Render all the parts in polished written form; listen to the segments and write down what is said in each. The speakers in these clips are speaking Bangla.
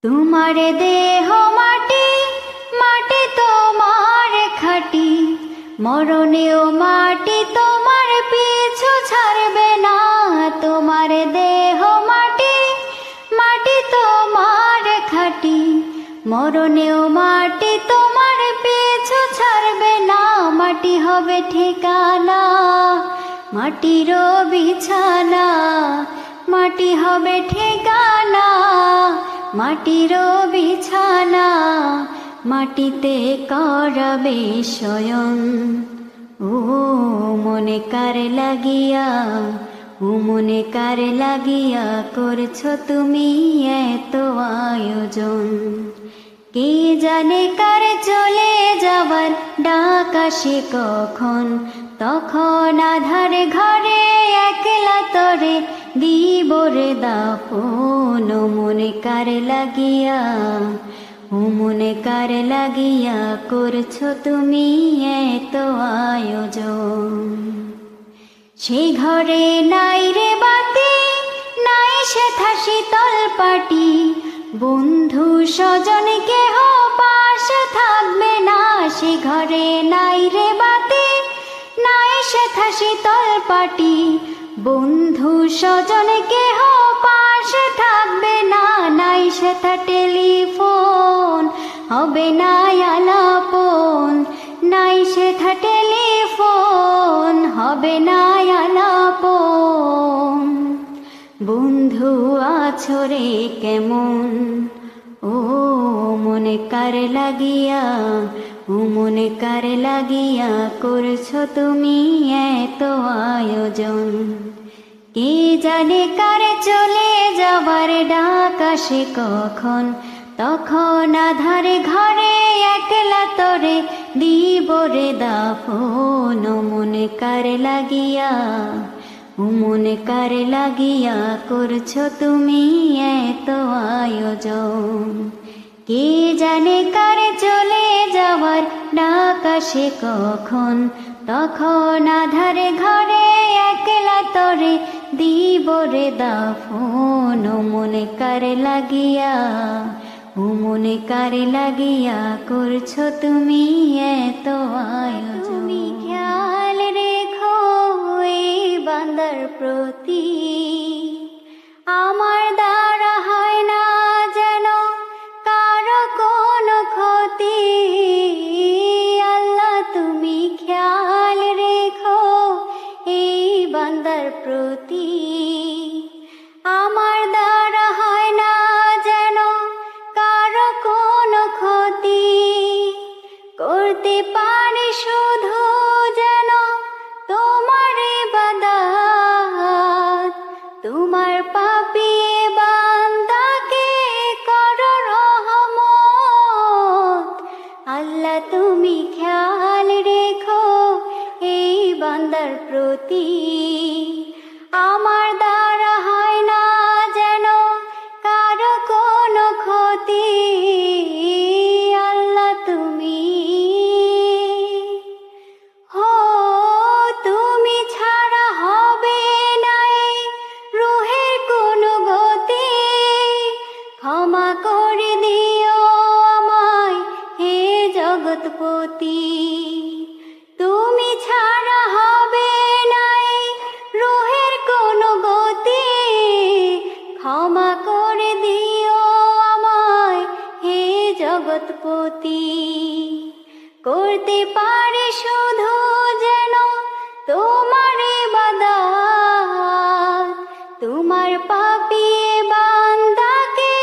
তোমার দেহ মাটি, মাটি তোমার খাটি, মরণেও মাটি তোমার পিছু ছাড়বে না। তোমার দেহ মাটি, মাটি তোমার খাটি, মরণেও মাটি তোমার পিছু ছাড়বে না। মাটি হবে ঠিকানা, মাটির বিছানা, মাটি হবে ঠিকানা, মাটির বিছানা, মাটিতে করাবে শয়ন। ও মনে কার লাগিয়া, ও মনে কার লাগিয়া করছো তুমি এত আয়োজন। কে জানে কার চলে যাবার ডাক আসে কখন, তখন আধারে ঘরে একলা তরে দিব রে দাফন। ও মনে কার লাগিয়া, ও মনে কার লাগিয়া করছো তুমি এত আয়োজন। সে ঘরে নাই রে বাতি, নাই সেথা শীতল পাটি, বন্ধু স্বজন কেহ পাশে থাকবে না। সে ঘরে নাই রে বাতি, নাই সেথা শীতল পাটি, বন্ধু স্বজন কেহ পাশে থাকবে না। নাই সেথা টেলিফোন, হবে না আলাপন, নাই সেথা টেলিফোন, হবে না আলাপন। বন্ধু আছো রে কেমন, ও মনে কার লাগিয়া, ও মনে কার লাগিয়া করছো তুমি এত আয়োজন। কে জানে কার চলে যাবার ডাক আসে কখন, তখন আধারে ঘরে একলা তরে দিব রে দাফন। ও মনে কার লাগিয়া, ও মনে কার লাগিয়া করছো তুমি এত আয়োজন। কে জানে কার চলে যাওয়ার ডাক আসে কখন, তখন আধারে ঘরে একলা তরে দিব রে দাফন। ও মনে কার লাগিয়া, ও মনে কার লাগিয়া করছো তুমি এত আয়োজন। তুমি খেয়াল রেখো এই বান্দার প্রতি, আমার দ্বারা হয় না যেন কারো কোনো ক্ষতি। আল্লাহ তুমি খেয়াল রেখো এই বান্দার প্রতি, আমার দ্বারা হয় না যেন কারো কোনো ক্ষতি। করতে পারি শুধু যেন তোমার ইবাদত, তোমার পাপী বান্দাকে করো রহমত। আল্লাহ তুমি খেয়াল রেখো এই বান্দার প্রতি, আমার দ্বারা হয় না যেন কারো কোনো ক্ষতি। আল্লাহ তুমি, হো তুমি ছাড়া হবে নাই রুহের কোনো গতি। ক্ষমা করে দিও আমায় হে জগৎপতি, তুমি ছাড়া হবে নাই রুহের কোনো গতি। ক্ষমা করে দিও আমায় হে জগৎপতি, করতে পারি শুধু যেন তোমার ইবাদত, তোমার পাপী বান্দাকে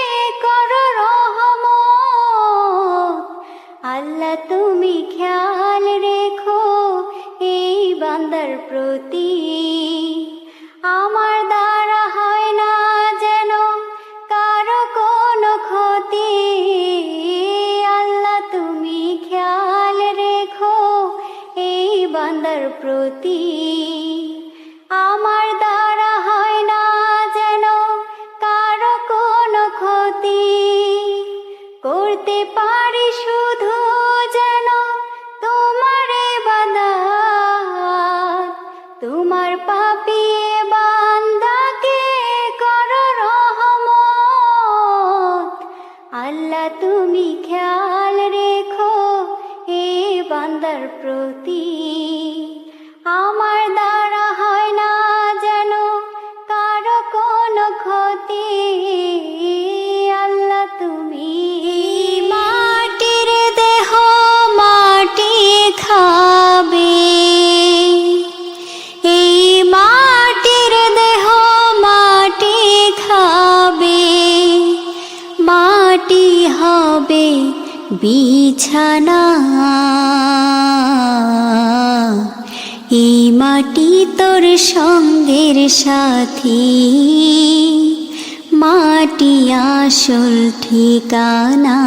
করো রহমত। আল্লাহ তুমি খেয়াল রেখো এই বান্দার প্রতি, আমার দ্বারা হয় না যেন কারো কোনো ক্ষতি। আল্লাহ তুমি খেয়াল রেখো এই বান্দার প্রতি, আমার দ্বারা হয় না যেন কারো কোনো ক্ষতি। করতে পারি শুধু যেন তোমার ইবাদত, তোমার পাপী বান্দাকে করো রহমত। আল্লাহ তুমি খেয়াল রেখো এই বান্দার প্রতি, আমার দ্বারা হয় না যেন কারো কোনো ক্ষতি। আল্লাহ তুমি মাটির দেহ মাটি খাবে, এই মাটির দেহ মাটি খাবে, মাটি হবে বিছানা, এই মাটি তোর সঙ্গের সাথী, মাটি আসল ঠিকানা,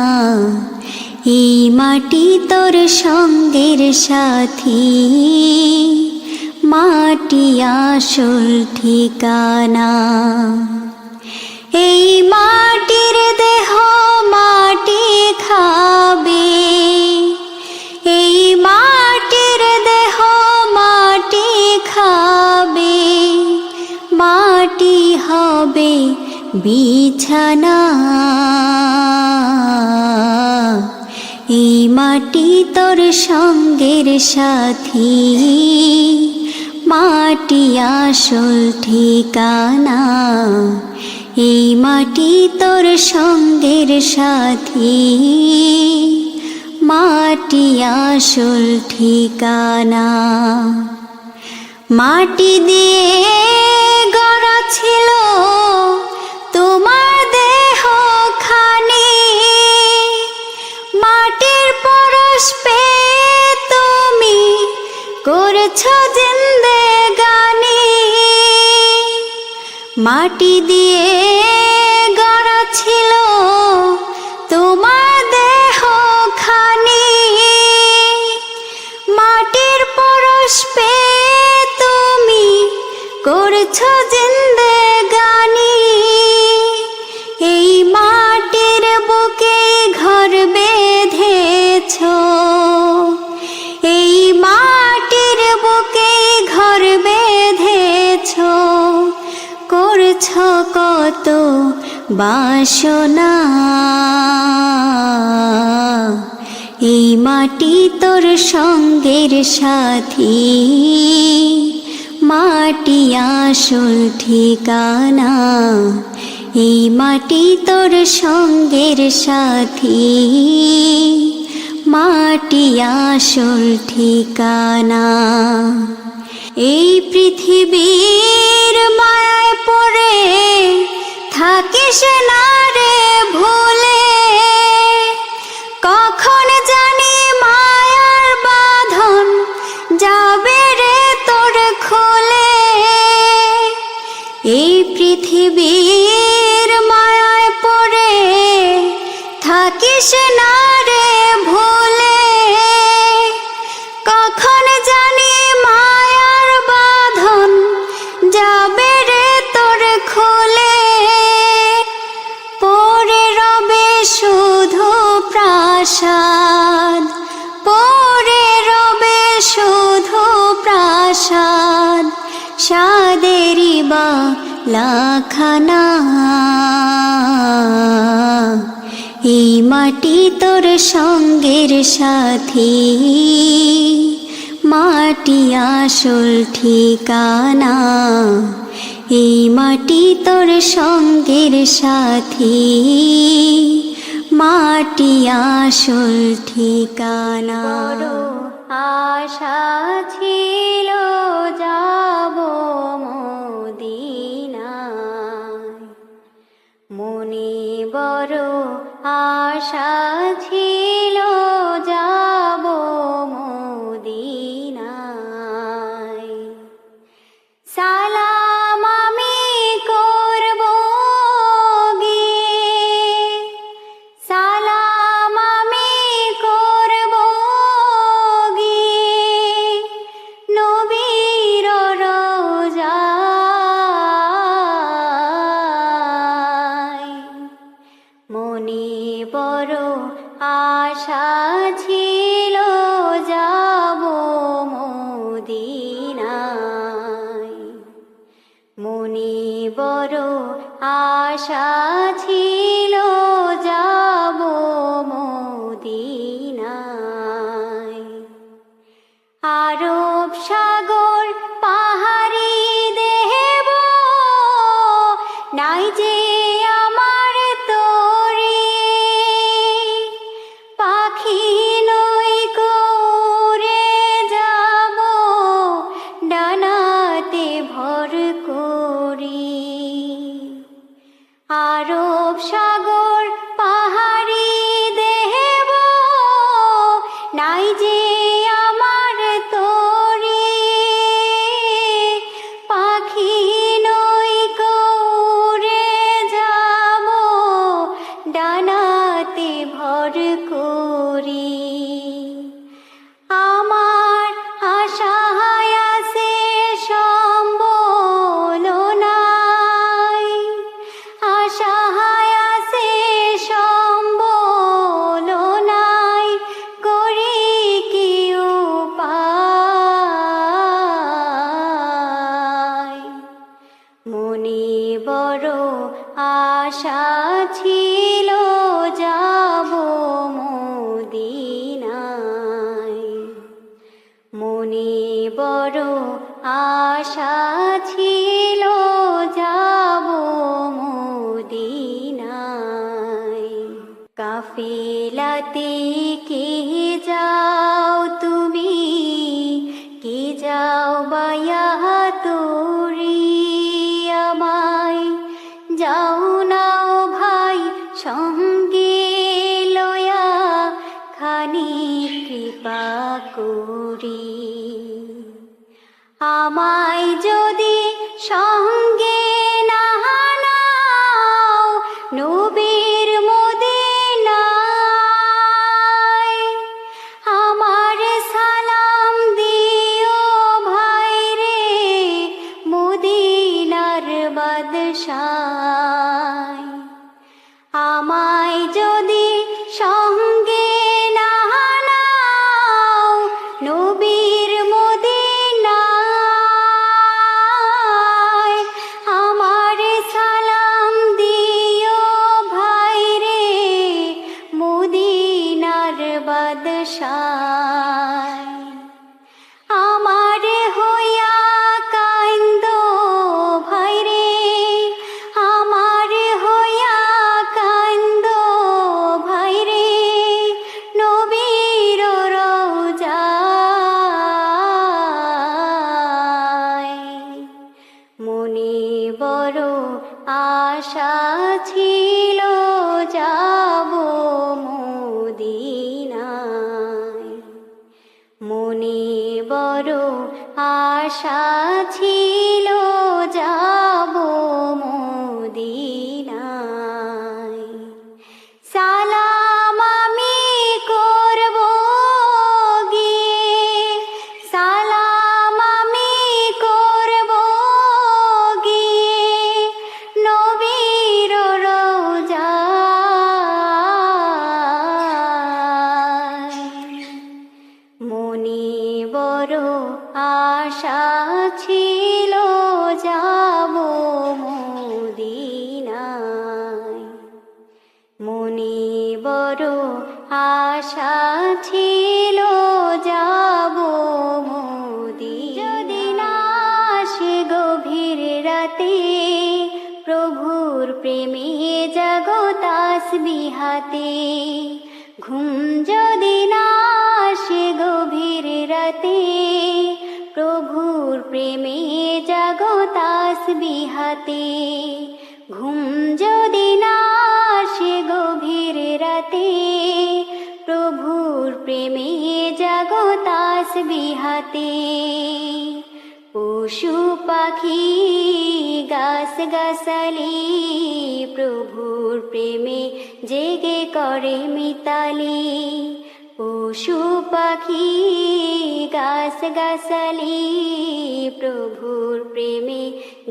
এই মাটি তোর সঙ্গের সাথী, মাটি আসল ঠিকানা। এই মাটির দেহ মাটি খাবে, এই মাটির দেহ মাটি খাবে, মাটি হবে বিছানা, এই মাটি তোর সঙ্গের সাথী, মাটি আসল ঠিকানা, এই মাটি তোর সঙ্গের সাথী, মাটি আসল ঠিকানা। মাটি দিয়ে গড়া ছিল তোমার দেহ খানি, মাটির পরশ পেয়ে তুমি করেছো জিন্দেগানি, মাটি দিয়ে গড়া ছিল তোমার দেহ খানি, মাটির পরশ পেয়ে তুমি করেছো জিন্দেগানি, এই মাটির বুকে ঘর বেঁধেছো, এই মাটির বুকে ঘর বেঁধেছো, করছো কত বাসনা, এই মাটি তোর সঙ্গের সাথী, মাটি আসল ঠিকানা, এই মাটি তোর সঙ্গের সাথী, মাটি আসল ঠিকানা। এই পৃথিবীর মায়ায় পড়ে থাকিস না রে ভুলে, কখন জানি মায়ার বাঁধন যাবে রে তোর খুলে, এই পৃথিবীর মায়ায় পড়ে থাকিস না রে ভুলে, কখন জানি মায়ার বাঁধন যাবে রে তোর খুলে, পড়ে রবে শুধু প্রাসাদ, পড়ে রবে শুধু প্রাসাদ, সাদেরই বা লাখানা, এই মাটি তোর সঙ্গের সাথী, মাটি আসল ঠিকানা, এই মাটি তোর সঙ্গের সাথী, মাটি আসল ঠিকানা। বড় আশা ছিল যাব মদিনায়, মনে বড় আশা ছিল যাব মদিনায়, সালাম আমি করব গিয়ে, সালাম আমি করব গিয়ে নবীর রওজায়, মনে বড় আশা ছিল যাব মদিনায়, মনে বড় আশা ছিল যাব আশা ছিল যাব মদিনায়। কাফেলাতে কে যাও তুমি, কে যাও বায়া তোরি আমায়, যাও নাও ভাই সঙ্গে লয়া, খানি কৃপা করি। আমায় যদি সঙ্গে না নাও নবীর মদিনায়, আমার সালাম দিও ভাই রে মদিনার বাদশায়। আমায় যদি সঙ্গে না নাও নবীর মদিনায়, আমার সালাম দিও ভাই রে মদিনার বাদশায়। আমার হইয়া কান্দো ভাই রে, আমার হইয়া কান্দো ভাই রে নবীর রওজায়। মনে বড় আশা ছিল যাব মদিনায়, মনে বড় আশা ছিল যাব মদিনায়। সালাম আমি করব গিয়ে, সালাম আমি করব গিয়ে নবীর রওজায়। মনে বড় আশা ছিল যাব মদিনায়, মনে বড় আশা ছিল যাব মদিনায়। যদি না আসে গভীর রাতে প্রভুর প্রেমে জাগো তাসবিহাতে, ঘুম যদি না আসে গভীর রাতে প্রভুর প্রেমে জাগো তাসবিহাতে, ঘুম যদি না আসে গভীর রাতে প্রভুর প্রেমে জাগো তাসবিহাতে। পশু পাখি গাছ গাছালি প্রভুর প্রেমে জেগে করে মিতালি, পশু পাখি গাছ গাছালি প্রভুর প্রেমে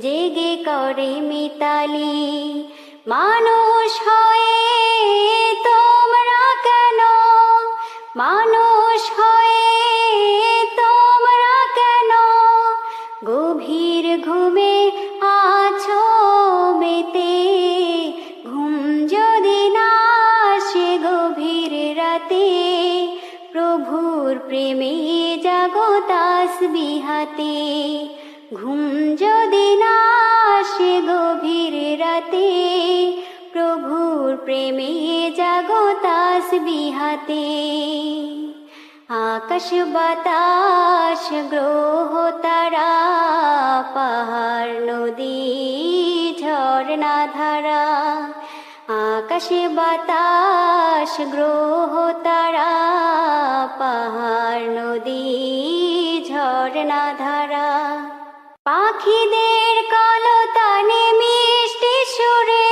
জেগে করে মিতালি। মানুষ হয়ে তোমরা কেন, মানুষ হয়ে তোমরা কেন গভীর ঘুমে আছো মেতে, ঘুম যদি না আসে গভীর রাতে প্রভুর প্রেমে জাগো তাসবিহাতে, ঘুম যদি না আসে গভীর রাতে প্রভুর প্রেমে জাগো তাসবিহাতে। আকাশ বাতাস গ্রহ তারা পাহাড় নদী ঝর্ণা ধারা, আকাশ বাতাস গ্রহ তারা পাহাড় নদী ঝর্ণা ধারা, পাখিদের কলতানে মিষ্টি সুরে,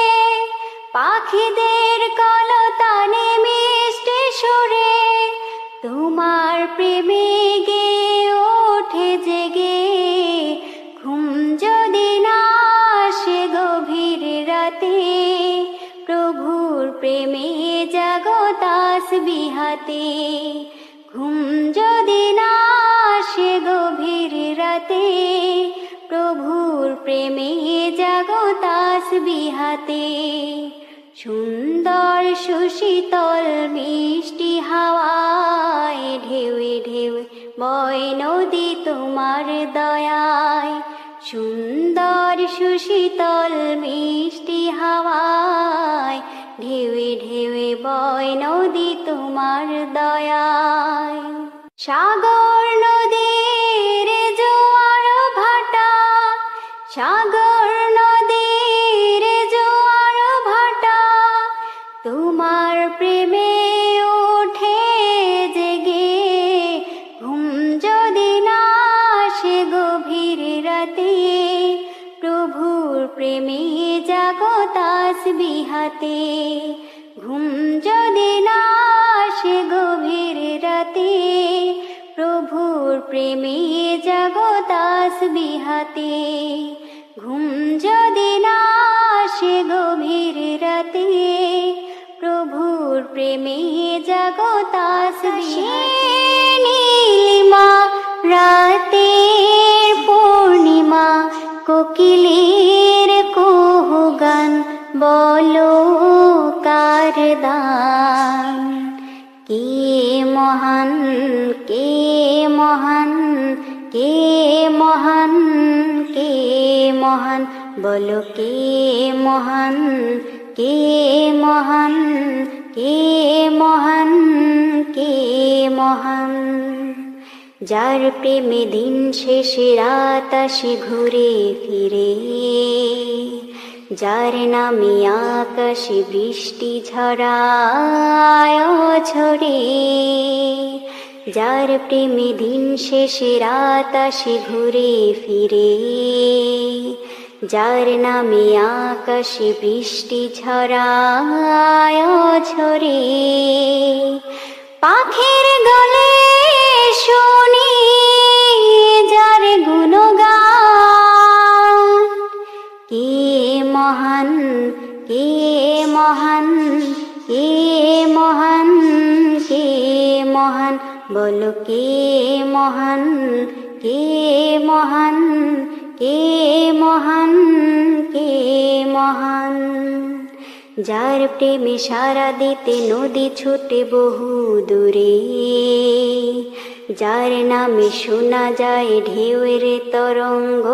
পাখিদের কলতানে মিষ্টি সুরে তোমার প্রেমে গে ওঠে জেগে, ঘুম যদি না আসে গভীর রাতে প্রভুর প্রেমে জাগো তাসবিহাতে, ঘুম যদি না আসে গভীর রাতে প্রভুর প্রেমে জাগো তাসবিহাতে। সুন্দর সুশীতল মিষ্টি হাওয়ায় ঢেউয়ে ঢেউয়ে বয় নদী তোমার দয়ায়, সুন্দর সুশীতল মিষ্টি হাওয়ায় ঢেউে ঢেউে বয় নদী তোমার দয়ায়। সাগর নদীর জোয়ার ভাটা, সাগর নদীর জোয়ার ভাটা, তোমার প্রেমে ওঠে জেগে। ঘুম যদি না আসে গভীর রাতে, প্রভুর প্রেমে জাগো তাসবিহাতে। ঘুম যদি না আসে গভীর রাতে, প্রভুর প্রেমে জাগো তাসবিহাতে। ঘুম যদি না আসে গভীর রাতে, প্রভুর প্রেমে জাগো তাসবিহাতে। নীলিমা রাতের পূর্ণিমা, কোকিলের কুহুগান, বলো কার দান। কে মহান, কে মহান, কে মহান, কে মহান, বলো কে মহান, কে মহান, কে মহান, কে মহান। যার প্রেমে দিন শেষে রাত আসে ঘুরে ফিরে, যার নামে আকাশে বৃষ্টি ঝরায় ঝরে। যার প্রেমে দিন শেষে রাত আসে ঘুরে ফিরে, যার নামে আকাশে বৃষ্টি ঝরায় ঝরে। পাখির গলে শুনি যার গুণগান, কে মহান, কে মহান, কে মহান, কে মহান, বলো কে মহান, কে মহান, কে মহান, কে মহান। যার প্রেমে সারা দিতে নদী ছুটে বহু দূরে, যার নামে শোনা যায় ঢেউয়ের তরঙ্গ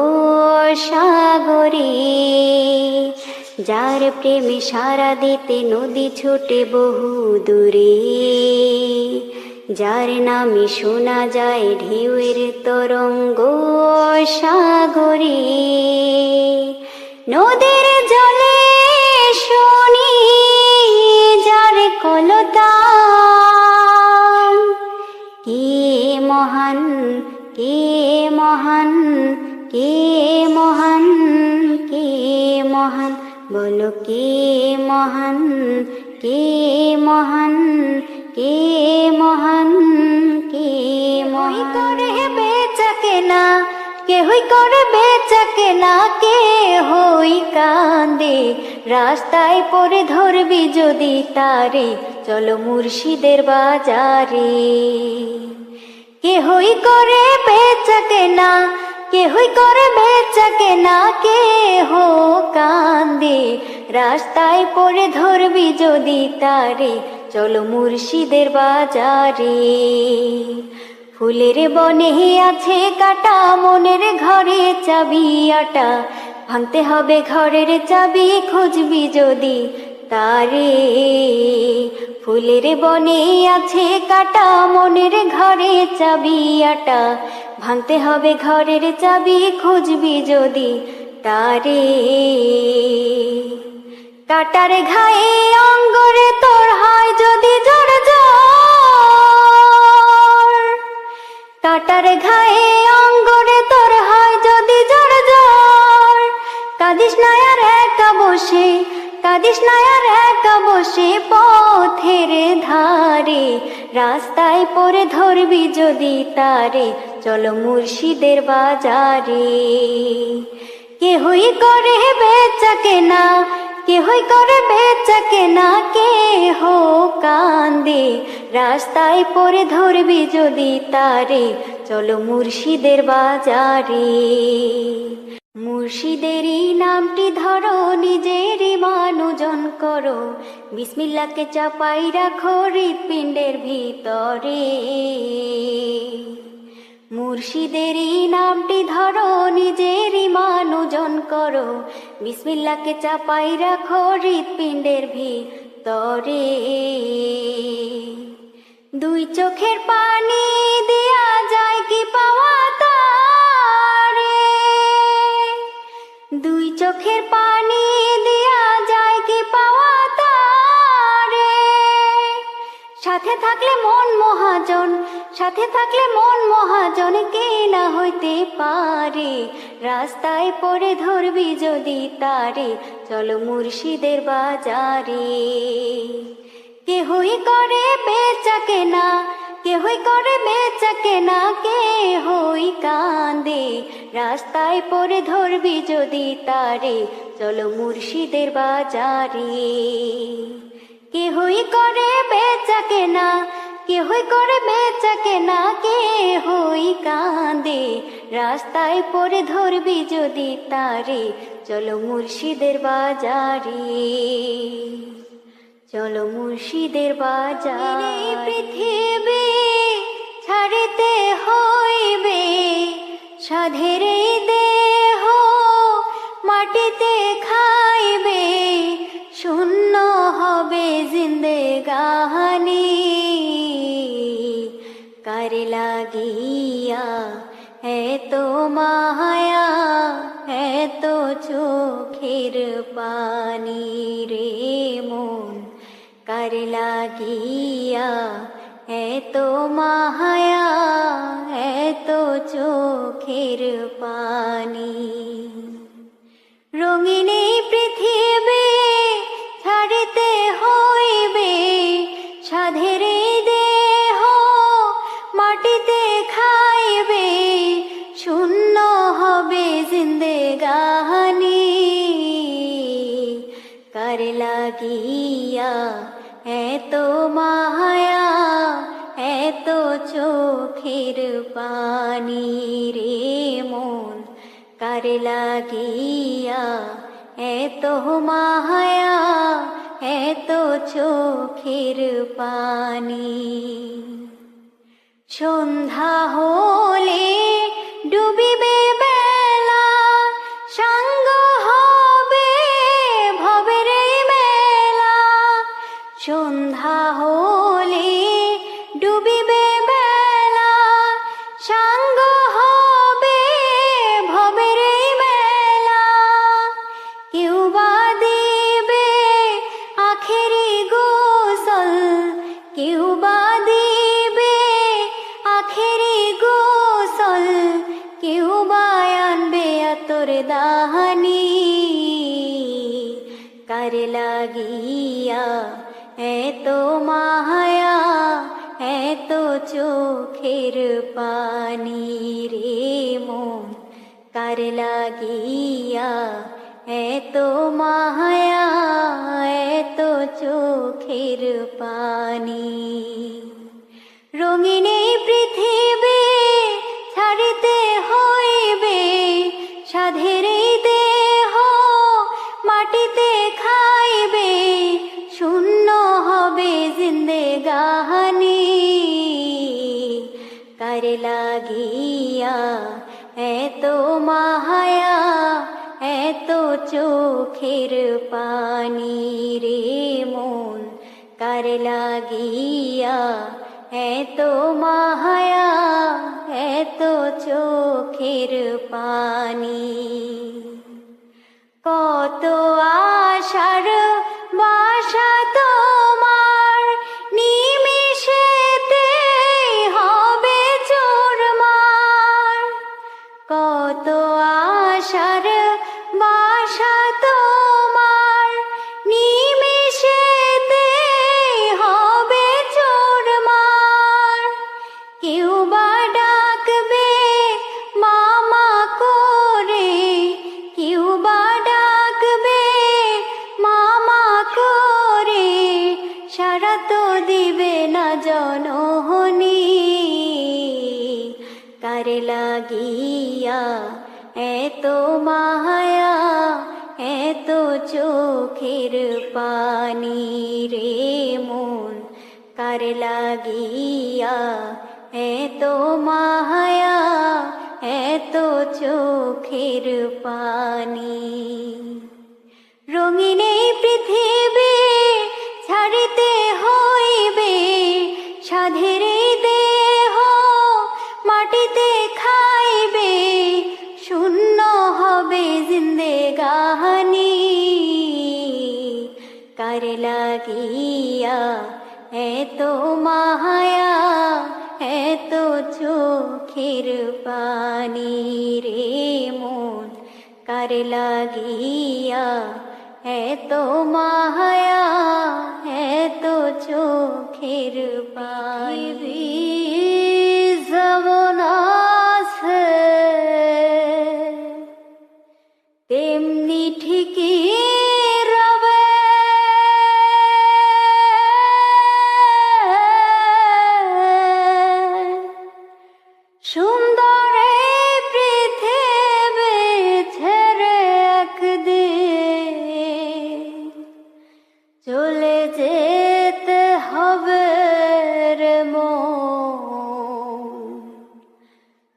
সাগরে। যার প্রেমে সারা দিতে নদী ছুটে বহু দূরে, যার নামে শোনা যায় ঢেউয়ের তরঙ্গ সাগরে। নদীর জলে শুনি যার কলতান, কে মহান, কে মহান, কে মহান, কে মহান, বলো কে মহান, কে মহান, কে মহান, কে মহান। করে বেচা কেনা, কেহই করে বেচা কেনা, কে হই কান্দে রাস্তায় পড়ে ধরবি যদি তারে, চলো মুর্শিদের বাজারে। কেহই করে বেচা কেনা, কেহই করে বেচা কেনা, কে হো কান্দে রাস্তায় পড়ে ধরবি যদি তারে, চলো মুর্শিদের বাজারে। ফুলের বনে আছে কাটা, মনের ঘরে চাবি আটা, ভাঙতে হবে ঘরের চাবি খুঁজবি যদি তারে। ফুলের বনে আছে কাটা, মনের ঘরে চাবি আটা, ভাঙতে হবে ঘরের চাবি খুঁজবি যদি তারে। কাটার ঘায়ে অঙ্গরে তোর হয় যদি জ্বর জ্বর, কাটার ঘায়ে অঙ্গরে তোর হয় যদি জ্বর জ্বর। কাঁদিস না আর একা বসে, কাঁদিস না আর একা বসে পথের ধারে, রাস্তায় পড়ে ধরবি যদি তারে, চলো মুর্শিদের বাজারে। কেহই করে বেচা কেনা, কেহই করে বেচা কেনা, কে হো কান্দে রাস্তায় পড়ে ধরবি যদি তারে, চলো মুর্শিদের বাজারে। মুর্শিদেরই নামটি ধরো, নিজেরই মানুজন করো, বিসমিল্লাহকে চাপাই রাখো হৃৎপিণ্ডের ভিতরে। মুর্শিদেরই নামটি ধরো, নিজেরই মান ওজন করো, বিসমিল্লাহকে চাপাই রাখো হৃৎপিণ্ডের ভিতরে। দুই চোখের পানি দেয়া যায় কি পাওয়া তারে, দুই চোখের পানি দেয়া যায় কি পাওয়া তারে। সাথে থাকলে মন মহাজন, সাথে থাকলে মন মহাজন, কে না হইতে পারে। রাস্তায় পড়ে ধরবি যদি তারে, চলো মুর্শিদের বাজারে। কেহই করে বেচা কেনা, কেহই করে বেচা কেনা, কেহই কান্দে। রাস্তায় পড়ে ধরবি যদি তারে, চলো মুর্শিদের বাজারে। কেহই করে বেচা কেনা, কেহই করে বেচা কেনা, কেহই কান্দে। রাস্তায় পড়ে ধরবি যদি তারে, চলো মুর্শিদের বাজারে, চলো মুর্শিদের বাজারে। পৃথিবী ছাড়িতে হইবে, সাধের এই দেহ মাটিতে খাইবে, শূন্য হবে জিন্দেগানি। কারে লাগিয়া এত মায়া, এত চোখের পানি রে মন, কারে লাগিয়া এত মায়া, এত চোখের পানি। রঙিন এই পৃথিবী ছাড়িতে হইবে, সাধের এই দেহ মাটিতে খাইবে, শূন্য হবে জিন্দেগানি। কারে লাগিয়া এত মায়া, এত চোখের পানি রে মন, কারে লাগিয়া এত মায়া, এত চোখের পানি। সন্ধ্যা হলে ডুবিবে বেলা, সাঙ্গ হবে ভবের এই মেলা। সন্ধ্যা হলে ডুবিবে বেলা, সাঙ্গ হবে ভবের এই মেলা। কেউ বা দিবে আখেরি গোসল, কেউ বা দিবে আখেরি গোসল, কেউ বা আনবে আতর দাহানি। কারে লাগিয়া এত মায়া, এত চোখের পানি রে মন, কারে লাগিয়া এত মায়া, এত চোখের পানি। রঙিন এই পৃথিবী ছাড়িতে হইবে, সাধের এই দেহ মাটিতে খাইবে, শূন্য হবে জিন্দেগানি। কারে লাগিয়া এত মায়া, এত চোখের পানি রে মন, কারে লাগিয়া এত মায়া, এত চোখের পানি। কত আশার বাসা তোমার, নিমিষেতে হবে চুরমার। কত আশার বাসা তোমার, নিমিষেতে হবে চুরমার। কেউ বা ডাকবে মামা করে, কেউ বা ডাকবে মামা করে, সারা তো দিবে না জননী। কারে লাগিয়া এত মায়া, এত চোখের পানি রে মন, কারে লাগিয়া এত মায়া, এত চোখের পানি। রঙিন এই পৃথিবী ছাড়িতে হইবে, সাধের এই দেহ মাটিতে খাইবে, শূন্য হবে জিন্দেগানি। কার লাগিয়া এত মায়া, এত চোখের পানি রে মন, কার লাগিয়া এত মায়া, এত চোখের পানি। যেমন আছে তেমনি ঠিকই রবে, সুন্দর এই পৃথিবী ছেড়ে একদিন চলে যেতে হবে রে মন,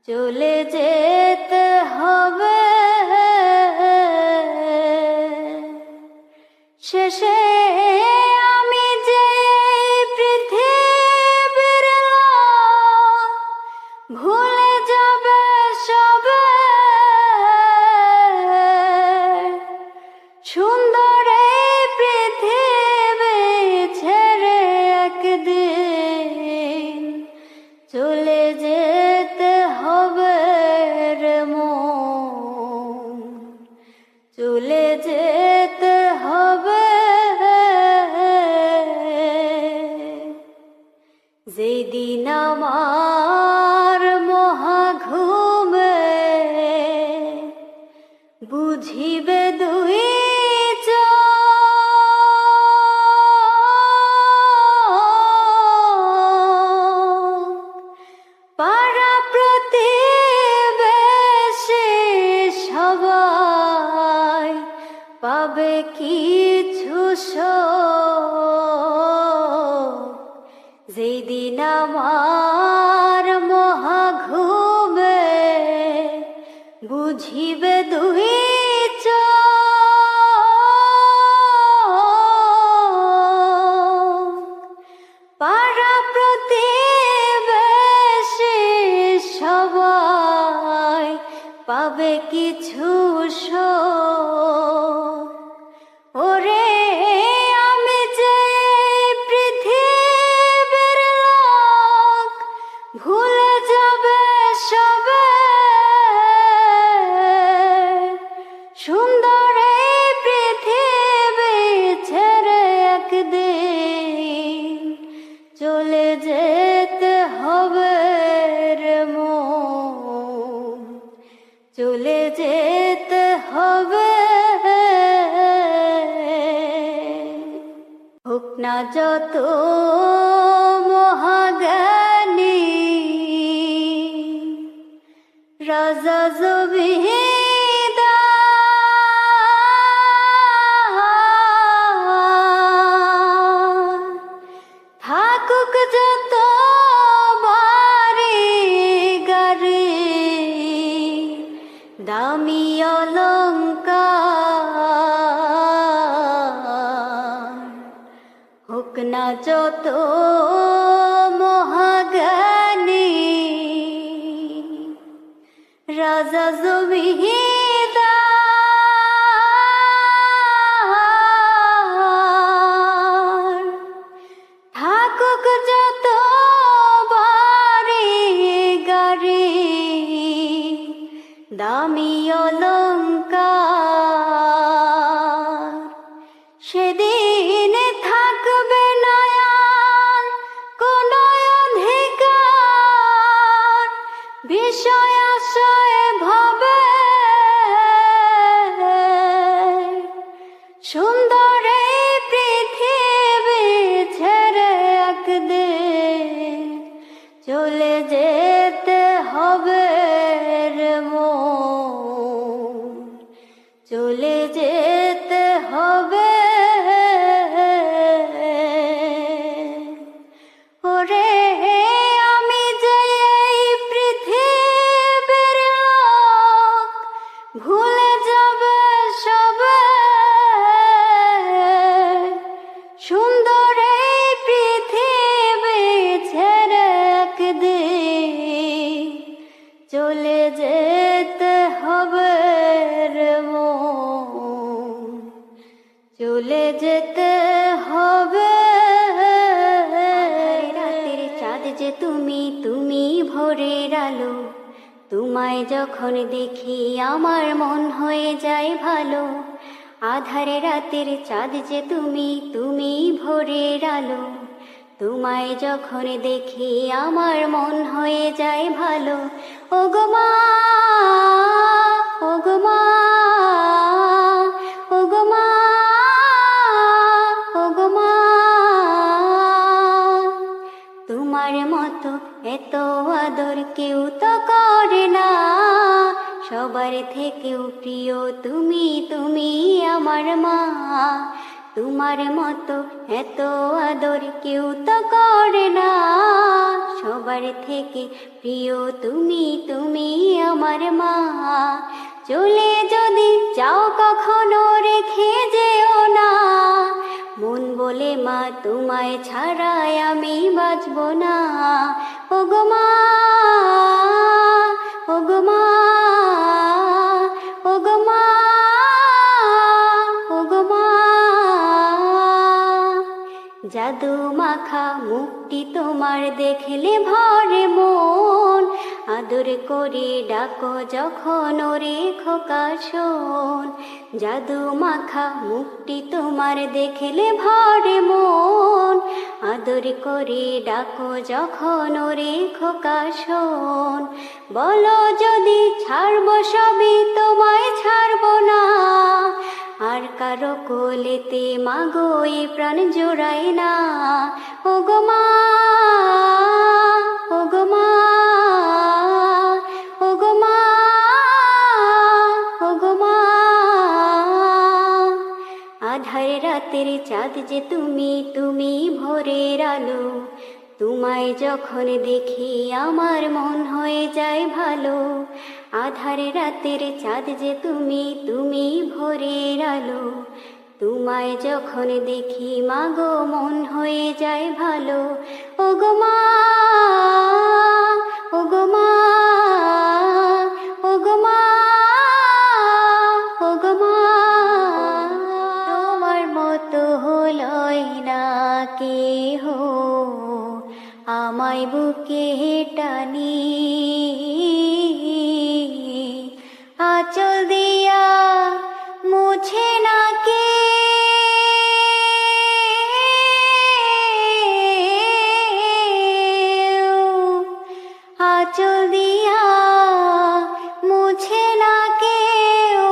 চলে যেতে হবে। শেষে আমি যে পৃথিবীর লোক, ভুলে যাবে সবে, সুন্দর এই পৃথিবী ছেড়ে একদিন চলে যেতে হবে রে মন, চলে যেতে হবে। যেদিন আমার মহাঘুমে বুঝিবে দুই চোখ, পাড়া প্রতিবেশী সবাই পাবে কিছু শোক। যেদিন আমার মহাঘুমে বুঝিবে দুই চোখ, পাড়া প্রতিবেশী সবাই পাবে কিছু শোক। ওরে আমি যে পৃথিবীর লোক, ভুলে যাবে সবে, সুন্দর এই পৃথিবী ছেড়ে একদিন চলে যেতে হবে রে মন, চলে যেতে হবে। হোক না যত মহাজ্ঞানী রাজা জমিদার, থাকুক যত বাড়ি গাড়ি, দামি অলংকার, হোক না যত মহাজ্ঞানী রাজা জমিদার, থাকুক যত বাড়ি গাড়ি, দামি অলংকার, সেদিন থাকবে না আর কোনো অধিকার, বিষয় আশয় ভাবে আলো, তোমায় যখন দেখি আমার মন হয়ে যায় ভালো। আধারে রাতের চাঁদ যে তুমি, তুমি ভোরের আলো, তোমায় যখন দেখি আমার মন হয়ে যায় ভালো। ওগো মা, ওগো মা, ওগো মা, ওগো মা, তোমার মতো এত আদর কেউ তো করে না, সবার থেকেও প্রিয় তুমি, তুমি আমার মা। তোমার মতো এত আদর কেউ তো করে না, সবার থেকে প্রিয় তুমি, তুমি আমার মা। চলে যদি যাও কখনো রেখে যেও না, মন বলে মা তোমায় ছাড়াই আমি বাঁচব না। ওগো মা, ওগো মা, ওগো মা, ওগো মা, জাদু মাখা মুখটি তোমার দেখলে ভরে মন, আদর করে ডাকো যখন ওরে খোকা শোন। জাদু মাখা মুখটি তোমার দেখলে ভরে মন, আদর করে ডাকো যখন ওরে খোকা শোন। বলো যদি ছাড়বো সবই তোমায় ছাড়বো না, আর কারো কোলেতে মাগো এ প্রাণ জোড়ায় না। ওগো মা, ওগো মা, ওগো মা, ওগো মা, আধার রাতের চাঁদ যে তুমি, তুমি ভোরের আলো, তোমায় যখন দেখি আমার মন হয়ে যায় ভালো। আধার রাতের চাঁদ যে তুমি, তুমি ভোরের আলো, তোমায় যখন দেখি মাগো মন হয়ে যায় ভালো। ওগো মা, ওগো মা, ওগো মা, ওগো মা, তোমার মতো হলই না কেহ, আমায় বুকে টানি আঁচল দিয়া মুছে না কে, আঁচল দিয়া মুছে না কেউ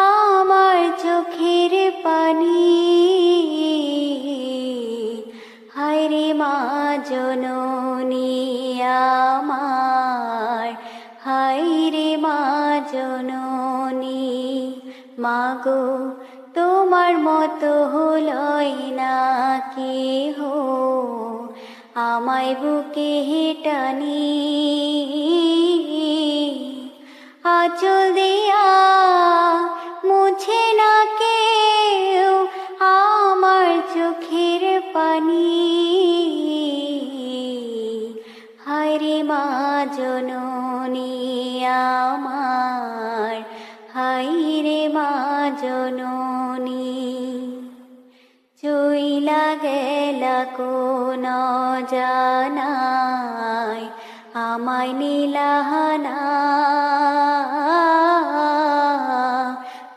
আমার চোখের পানি। হায় রে মা জননী আমার, হায় রে মা জননী, মাগো তোমার মতো হলই না কেহ, আমায় বুকে টানি আঁচল দিয়া মুছে না কেউ আমার চোখের পানি। হায় রে মা জননী আমার, হায় রে মা জননী, চইলা গেলা কোন জানায় আমায় নীলাহানা,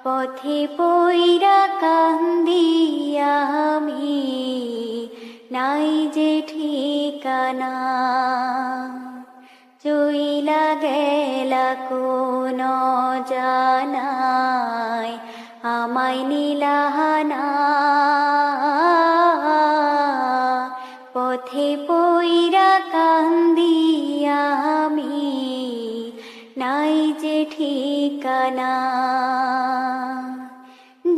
পথে পইরা কান্দি আমি নাই যে ঠিকানা। চইলা গেলা কোন জানায় আমায় নীলাহানা, পথে পইরা কান্দি আমি নাই যে ঠিকানা।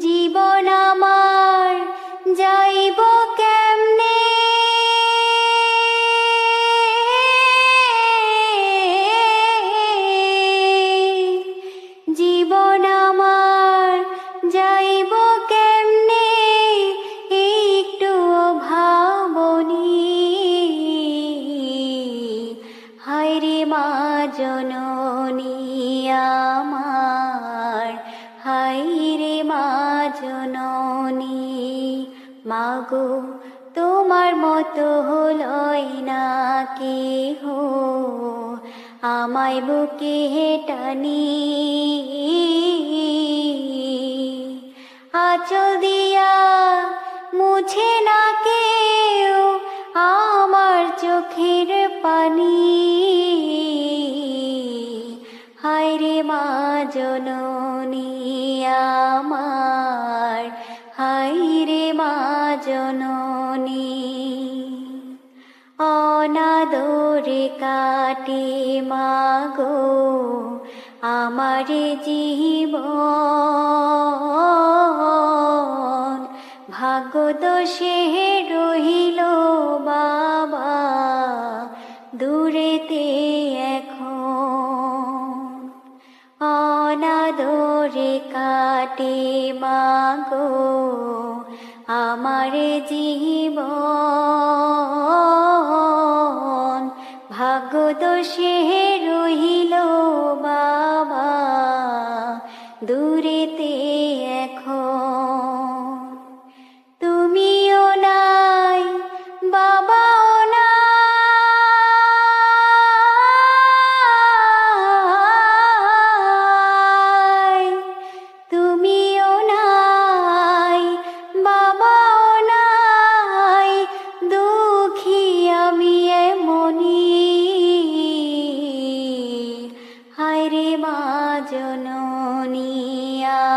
জীবন আমার যাইব কেমনে, জীবন আমার যাইব কেমনে একটু ভাবনি। হায় রে মা জননী আমার, হায় রে মা জননী, মাগো তোমার মতো হলই না কেহ, আমায় বুকে টানি। আঁচল দিয়া মুছে না কেউ আমার চোখের পানি। হায় রে মা জননী আমার, হায় রে মা জননী। অনাদরে কাটে মাগো আমার জীবন, ভাগ্য দোষে রহিল বাবা দূরেতে এখন। অনাদরে কাটে মাগো আমার জীবন, ভাগ্য দোষে রহিল বাবা দূরেতে এখন। তুমিও নাই বাবাও নাই, তুমিও নাই বাবাও নাই, দুঃখী আমি এমনি। হায় রে মা জননী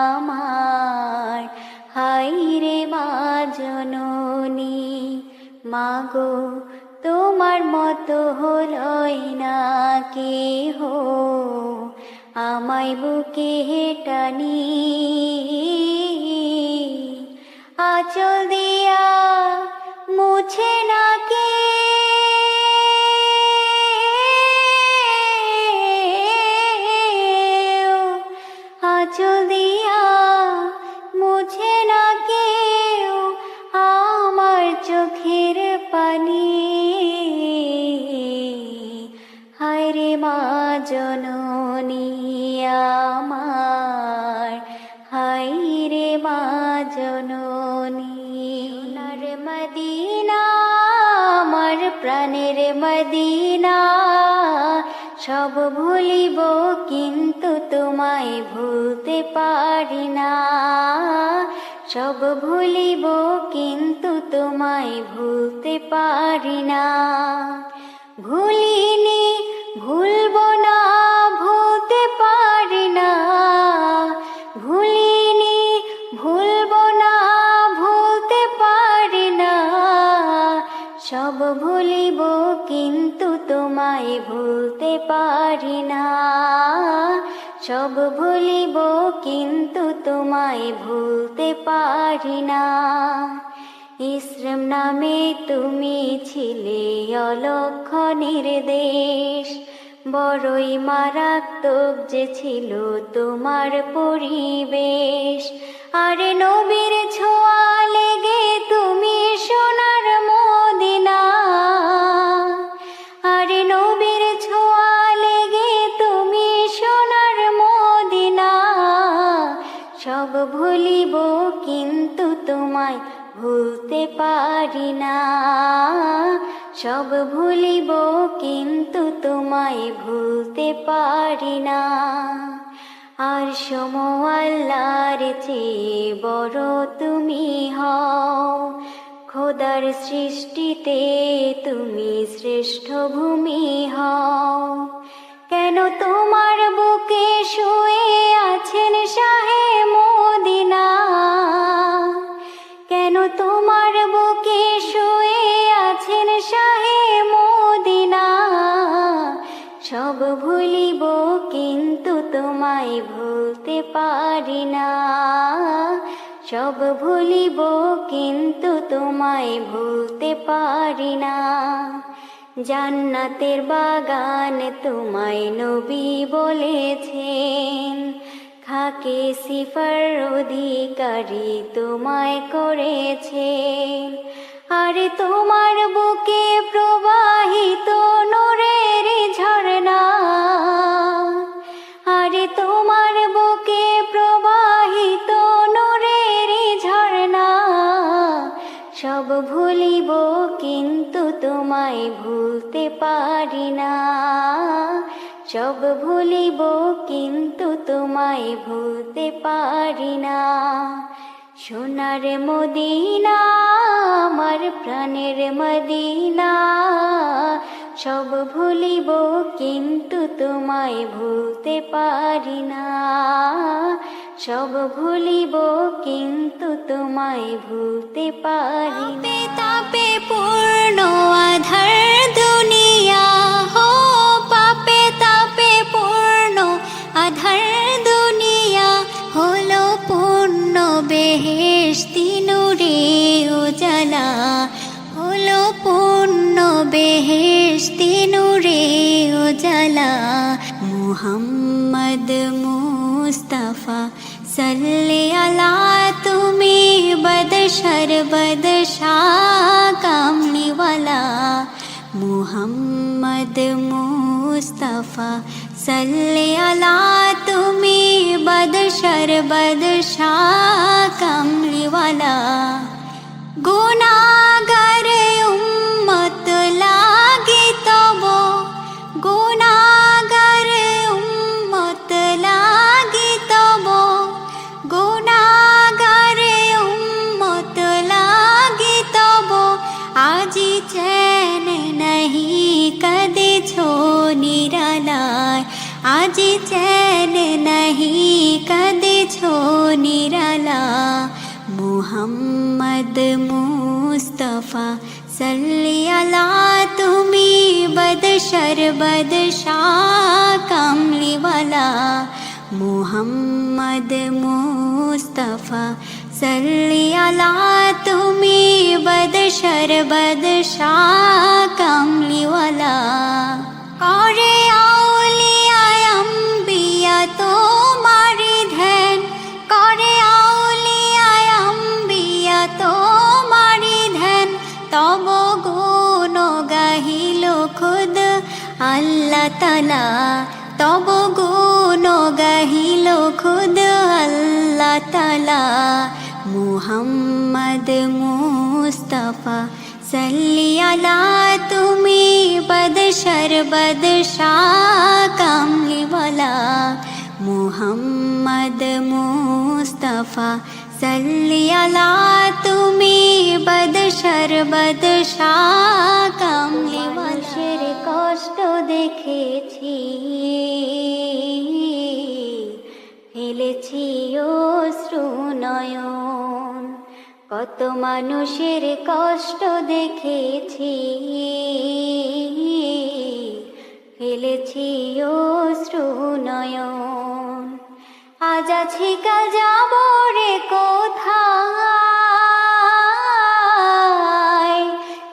আমার, হায় রে মা জননী। মাগো তোমার মতো হলই না কেহ আমায় বুকে টানি। আঁচল দিয়া মুছে না কেউ, আঁচল দিয়া মুছে না কেউ আমার চোখের পানি। হায় রে মা জননী আমার, হায় রে মা জননী। সোনার মদিনা আমার প্রাণের মদিনা, সব ভুলিব কিন্তু তোমায় ভুলতে পারি না। সব ভুলিব কিন্তু তোমায় ভুলতে পারি না। ভুলিনি ভুলব না ভুলতে পারি না, ভুলিনি ভুলব না ভুলতে পারি না। সব ভুলিব কিন্তু তোমায় ভুলতে পারি না। সব ভুলিব কিন্তু তোমায় ভুলতে পারি না। ইসলাম নামে তুমি ছিলে অলক্ষ নির্দেশ, বড়ই মারাত্মক যে ছিল তোমার পরিবেশ। আরে নবীর ছোঁয়া লেগে তুমি সোনার মদিনা, আরে নবীর ছোঁয়া লেগে তুমি সোনার মদিনা। সব ভুলিব কিন্তু তোমায় ভুলতে পারি না। সব ভুলিব কিন্তু তোমায় ভুলতে পারি না। আর আল্লাহর চেয়ে বড় তুমি হও, খোদার সৃষ্টিতে তুমি শ্রেষ্ঠ ভূমি হও। কেন তোমার বুকে শুয়ে আছেন শাহে মদিনা, কেন তোমার বুকে শুয়ে আছেন শাহে মদিনা। সব ভুলিব কিন্তু তোমায় ভুলতে পারি না। সব ভুলিব কিন্তু তোমায় ভুলতে পারি না। জান্নাতের বাগান তোমায় নবী বলেছেন, খাকে সিফার অধিকারী তোমায় করেছেন। আরে তোমার বুকে প্রবাহিত নূরের ঝরনা, আরে তোমার বুকে প্রবাহিত নূরের ঝরনা। সব ভুলিব কিন্তু তোমায় ভুলতে পারি না। সব ভুলিব কিন্তু তোমায় ভুলতে পারি না। সোনার মদিনা আমার প্রাণের মদিনা, সব ভুলিব কিন্তু তোমায় ভুলতে পারি না। সব ভুলিব কিন্তু তোমায় ভুলতে পারি না। তাপে পূর্ণ আধার দুনিয়া, হো পাপে তাপে পূর্ণ আধার দুনিয়া, হলো পূর্ণ বেহেশতি নূরে উজালা, হলো পূর্ণ বেহেশতি নূরে উজালা। মুহাম্মদ মুস্তাফা সাল্লি আলা, তুমি বদশর বদশাহ কামলিওয়ালা। মুহাম্মদ মুস্তাফা সাল্লি আলা, তুমি বদশর বদশাহ কামলিওয়ালা। গুনাহগার উম্মত লাগে তব, গুনাহগার উম্মত লাগে তব, গুনাহগার উম্মত লাগে তব। আজি চैन नहीं कदे छो निरालाय, আজি चैन नहीं कदे छो निराला। मुहम्मद मुस्तफा सल्ली अला, तुमी बदशर बदशाह कमलीवाला। मुहम्मद मुस्तफा सल्ली अला, तुमी बदशर बदशाह कमलीवाला। करे आउलिया अम्बिया तुम्हारी ध्यान, करे आउलिया अम्बिया तुम्हारी ध्यान। तब गुण गाहिल खुद अल्लाह ताला, तब गुण गाहिल खुद अल्लाह ताला। मुहम्मद मुस्तफा सल्ली अला, तुमी बदशर बदशाह कमलीवाला। मुहम्मद मुस्तफा सल्ली अला, तुमी बदशर बदशाह कमलीवाला। शेर कष्ट দেখেছি, ফেলেছি অশ্রু নয়ন। কত মানুষের কষ্ট দেখেছি, ফেলেছি অশ্রু নয়ন। আজ আছি কাল যাব রে কোথায়,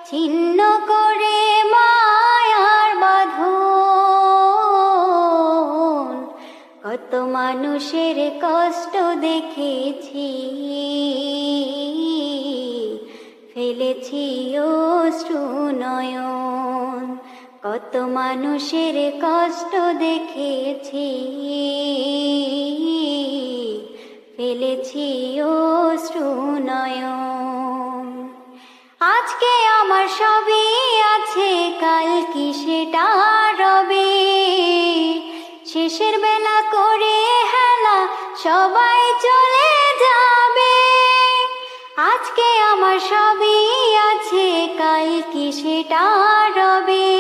ছিন্ন করে মায়ার বাঁধন। কত মানুষের কষ্ট দেখেছি, ফেলেছি অশ্রু নয়ন। কত মানুষের কষ্ট দেখেছি, ফেলেছি অশ্রু নয়ন। আজকে আমার সবই আছে, কাল কি সেটা রবে। শেষের বেলা করে হেলা সবাই চলে যাবে। আজকে আমার সবই আছে, কাল কি সেটা রবে।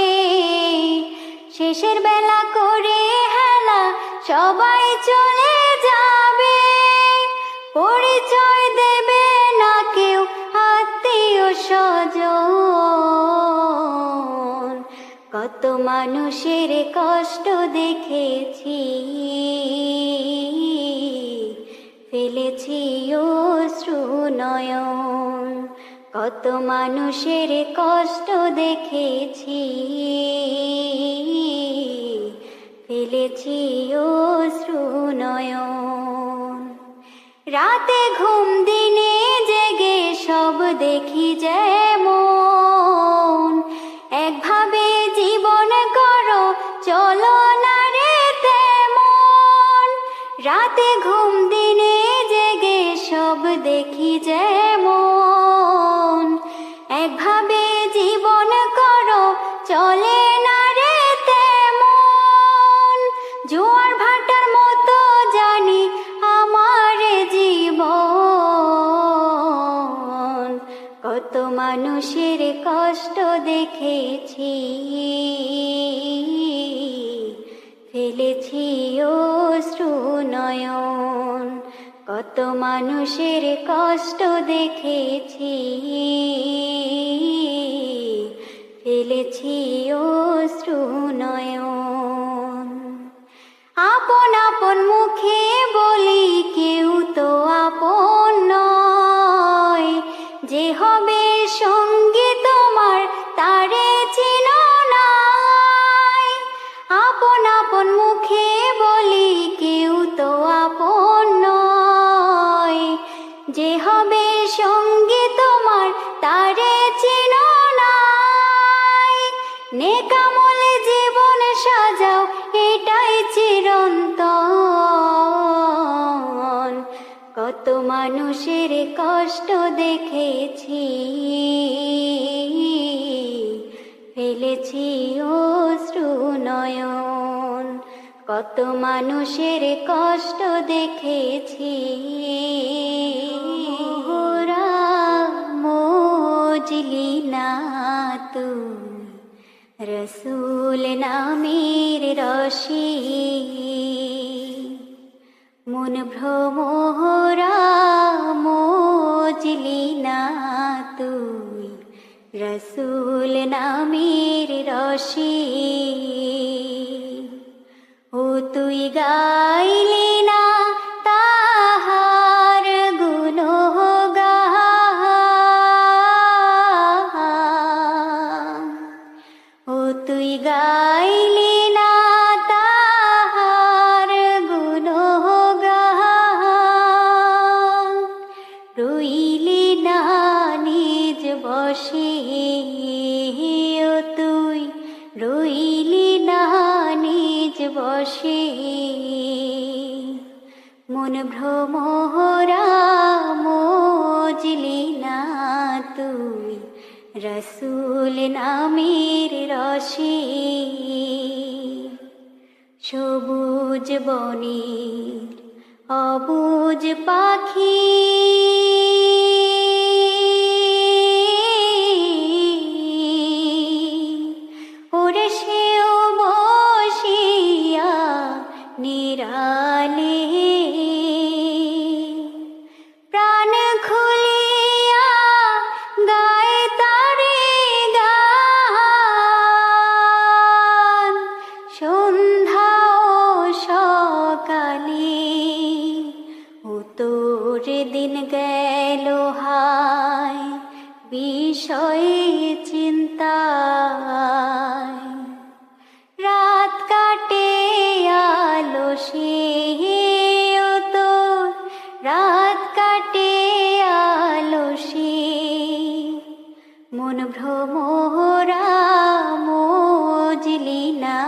শেষের বেলা করে হেলা সবাই চলে যাবে। পরিচয় দেবে না কেউ আত্মীয় স্বজন। কত মানুষের কষ্ট দেখেছি, ফেলেছি অশ্রু নয়ন। কত মানুষের কষ্ট দেখেছি, ফেলেছি অশ্রু নয়ন। রাতে ঘুম দিনে জেগে সব দেখি যেমন, একভাবে জীবন করো চলো না রে তেমন। রাতে ঘুম দিনে জেগে সব দেখি যেমন, একভাবে জীবন করো চলে না রে তেমন। দেখেছি, ফেলেছি অশ্রু নয়ন। কত মানুষের কষ্ট দেখেছি, ফেলেছি অশ্রু নয়ন। আপন আপন মুখে বলি কেউ তো আপন নয়, যে হবে সঙ্গী তোমার তারে চিনো নাই। আপন আপন মুখে বলি কেউ তো আপন নয়, যে হবে সঙ্গী তোমার তারে চিনো নাই। নেকামল জীবন সাজাও এটাই চিরন্তন। কত মানুষের কষ্ট দেখেছি, ফেলেছি অশ্রু নয়ন। কত মানুষের কষ্ট দেখেছি, মোহরা মজলি না তুই রসুল নামের রশি। মন ভ্রমরা মজলি না তুই রসুল নামের রশি। ও তুই গাইলি না তাহার গুণগান, ও তুই গাইলি না তাহার গুণগান। রইলি না নিজ বশে, ও তুই রইলি না নিজ বশে। মন ভ্রমরা মজলি না তুই রসুল নামের রশি। সবুজ বনের অবুজ পাখি, ওরে সেও বসিয়া নিরালে, প্রাণ খুলিয়া গায় তারে গান। সন্ধ্যা ও সকালে ও তোর দিন গেল হায় বিষয়ে চিন্তায়। রাত কাটে আলসে, ও তোর রাত কাটে আলসে। মন ভ্রমরা মজলি না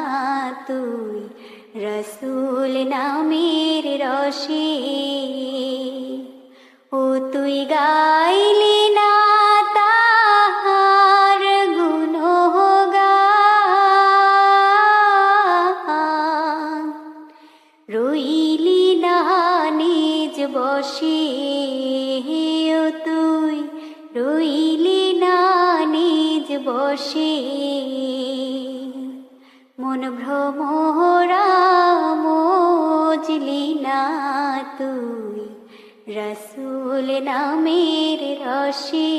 তুই রসুল নামের রশি। ও তুই গাইলি না তাহার গুণগান। রইলি না নিজ বশে, ও তুই রইলি না নিজ বশে। মন ভ্রমরা মজলি না তুই রসুল নামের রশি।